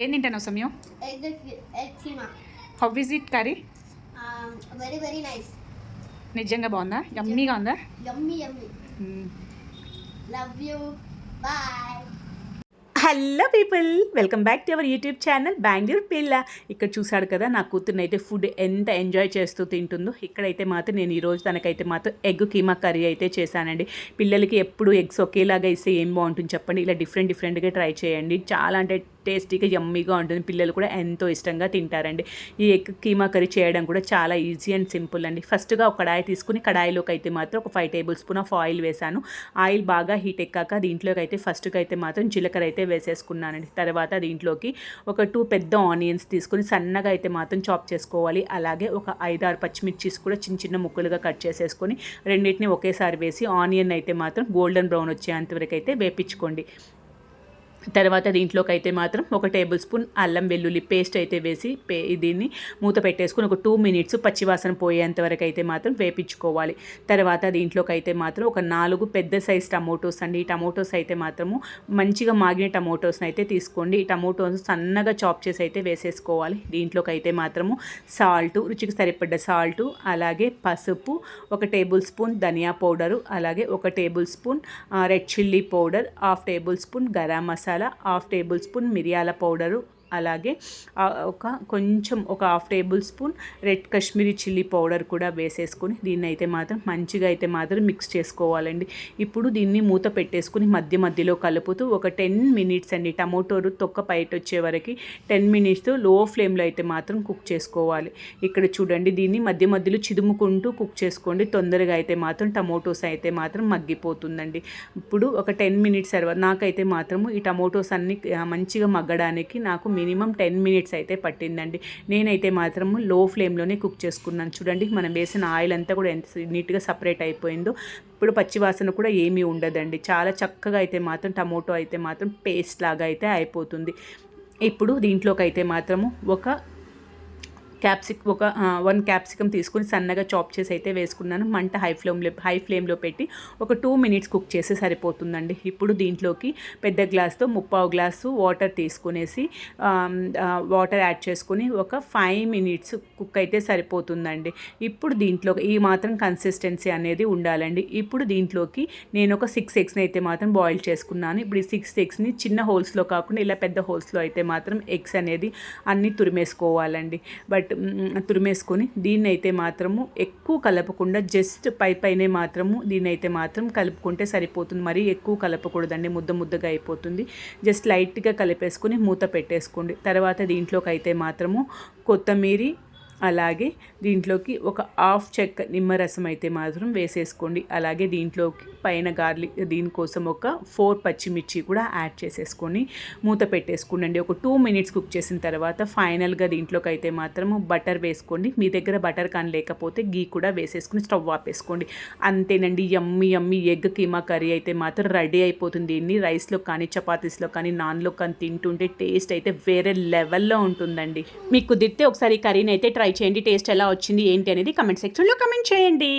ఏం తింటాను సమయం? Egg keema. How is it curry? Very nice. నిజంగా బాగుందా? యమ్మీగా ఉందా? Yummy. Love you. Bye. Hello people, welcome back to our YouTube channel Bengaluru పిల్ల. ఇక్కడ చూసాడు కదా నా కూతుర్ని అయితే ఫుడ్ ఎంత ఎంజాయ్ చేస్తూ తింటుందో. ఇక్కడైతే మాత్రం నేను ఈరోజు తనకైతే మాత్రం ఎగ్ కీమా కర్రీ అయితే చేశానండి. పిల్లలకి ఎప్పుడు ఎగ్స్ ఒకేలాగా ఇస్తే ఏం బాగుంటుంది చెప్పండి, ఇలా డిఫరెంట్గా ట్రై చేయండి. చాలా అంటే టేస్టీగా యమ్మీగా ఉంటుంది. పిల్లలు కూడా ఎంతో ఇష్టంగా తింటారండి. ఈ ఎగ్ కీమా కర్రీ చేయడం కూడా చాలా ఈజీ అండ్ సింపుల్ అండి. ఫస్ట్గా ఒక కడాయి తీసుకుని కడాయిలోకి అయితే మాత్రం ఒక 5 టేబుల్ స్పూన్ ఆఫ్ ఆయిల్ వేసాను. ఆయిల్ బాగా హీట్ ఎక్కాక దీంట్లోకి అయితే ఫస్ట్గా అయితే మాత్రం జీలకర్ర అయితే వేసేసుకున్నానండి. తర్వాత దీంట్లోకి ఒక 2 పెద్ద ఆనియన్స్ తీసుకుని సన్నగా అయితే మాత్రం చాప్ చేసుకోవాలి. అలాగే ఒక 5-6 పచ్చిమిర్చీస్ కూడా చిన్న ముక్కలుగా కట్ చేసేసుకొని రెండింటిని ఒకేసారి వేసి ఆనియన్ అయితే మాత్రం గోల్డెన్ బ్రౌన్ వచ్చేంతవరకు అయితే వేపించుకోండి. తర్వాత దీంట్లోకి అయితే మాత్రం ఒక టేబుల్ స్పూన్ అల్లం వెల్లుల్లి పేస్ట్ అయితే వేసి దీన్ని మూత పెట్టేసుకుని ఒక 2 మినిట్స్ పచ్చివాసన పోయేంత వరకు అయితే మాత్రం వేపించుకోవాలి. తర్వాత దీంట్లోకి అయితే మాత్రం ఒక 4 పెద్ద సైజ్ టమోటోస్ అండి. ఈ టమోటోస్ అయితే మాత్రము మంచిగా మాగిన టమోటోస్ని అయితే తీసుకోండి. ఈ టమోటోస్ సన్నగా చాప్ చేసి అయితే వేసేసుకోవాలి. దీంట్లోకి అయితే మాత్రము సాల్టు, రుచికి సరిపడ్డ సాల్టు, అలాగే పసుపు, ఒక టేబుల్ స్పూన్ ధనియా పౌడరు, అలాగే ఒక table spoon red chilli powder, 1/2 table spoon garam masala, 1/2 table spoon మిరియాల పౌడరు, అలాగే ఒక 1/2 table spoon red Kashmiri chilli powder కూడా వేసేసుకొని దీన్ని అయితే మాత్రం మంచిగా అయితే మాత్రం మిక్స్ చేసుకోవాలండి. ఇప్పుడు దీన్ని మూత పెట్టేసుకుని మధ్యలో కలుపుతూ ఒక 10 మినిట్స్ అండి, టమోటోలు తొక్క బయట వచ్చే వరకు 10 మినిట్స్ లో ఫ్లేమ్లో అయితే మాత్రం కుక్ చేసుకోవాలి. ఇక్కడ చూడండి, దీన్ని మధ్యలో చిదుముకుంటూ కుక్ చేసుకోండి. తొందరగా అయితే మాత్రం టమోటోస్ అయితే మాత్రం మగ్గిపోతుందండి. ఇప్పుడు ఒక 10 మినిట్స్ తర్వాత నాకైతే మాత్రము ఈ టమోటోస్ అన్ని మంచిగా మగ్గడానికి నాకు మినిమం 10 మినిట్స్ అయితే పట్టిందండి. నేనైతే మాత్రము లో ఫ్లేమ్లోనే కుక్ చేసుకున్నాను. చూడండి, మనం వేసిన ఆయిల్ అంతా కూడా ఎంత నీట్గా సపరేట్ అయిపోయిందో. ఇప్పుడు పచ్చివాసన కూడా ఏమీ ఉండదండి. చాలా చక్కగా అయితే మాత్రం టమోటో అయితే మాత్రం పేస్ట్ లాగా అయితే అయిపోతుంది. ఇప్పుడు దీంట్లోకి అయితే మాత్రము ఒక 1 క్యాప్సికమ్ తీసుకుని సన్నగా చాప్ చేసి అయితే వేసుకున్నాను. మంట హై ఫ్లేమ్లో పెట్టి ఒక 2 మినిట్స్ కుక్ చేసి సరిపోతుందండి. ఇప్పుడు దీంట్లోకి పెద్ద గ్లాస్తో 3/4 గ్లాసు వాటర్ తీసుకునేసి వాటర్ యాడ్ చేసుకుని ఒక 5 మినిట్స్ కుక్ అయితే సరిపోతుందండి. ఇప్పుడు దీంట్లో ఈ మాత్రం కన్సిస్టెన్సీ అనేది ఉండాలండి. ఇప్పుడు దీంట్లోకి నేను ఒక 6 ఎగ్స్ని అయితే మాత్రం బాయిల్ చేసుకున్నాను. ఇప్పుడు ఈ 6 ఎగ్స్ని చిన్న హోల్స్లో కాకుండా ఇలా పెద్ద హోల్స్లో అయితే మాత్రం ఎగ్స్ అనేది అన్నీ తురిమేసుకోవాలండి. తురిమేసుకొని దీన్ని అయితే మాత్రము ఎక్కువ కలపకుండా జస్ట్ పైనే మాత్రము దీన్ని అయితే మాత్రం కలుపుకుంటే సరిపోతుంది. మరీ ఎక్కువ కలపకూడదండి, ముద్దగా అయిపోతుంది. జస్ట్ లైట్గా కలిపేసుకొని మూత పెట్టేసుకోండి. తర్వాత దీంట్లోకి అయితే మాత్రము కొత్తిమీర, అలాగే దీంట్లోకి ఒక 1/2 చెక్క నిమ్మరసం అయితే మాత్రం వేసేసుకోండి. అలాగే దీంట్లోకి పైన గార్లిక్, దీనికోసం ఒక 4 పచ్చిమిర్చి కూడా యాడ్ చేసేసుకొని మూత పెట్టేసుకోండి. ఒక 2 మినిట్స్ కుక్ చేసిన తర్వాత ఫైనల్గా దీంట్లోకి అయితే మాత్రము బటర్ వేసుకోండి. మీ దగ్గర బటర్ కానీ లేకపోతే గీ కూడా వేసేసుకుని స్టవ్ ఆపేసుకోండి. అంతేనండి, యమ్మీ ఎగ్ కీమా కర్రీ అయితే మాత్రం రెడీ అయిపోతుంది. దీన్ని రైస్లో కానీ చపాతీస్లో కానీ నాన్లో కానీ తింటుంటే టేస్ట్ అయితే వేరే లెవెల్లో ఉంటుందండి. మీకు కుదిరితే ఒకసారి ఈ కర్రీని అయితే ట్రై చేయండి. టేస్ట్ ఎలా వచ్చింది ఏంటి అనేది కమెంట్ సెక్షన్లో కమెంట్ చేయండి.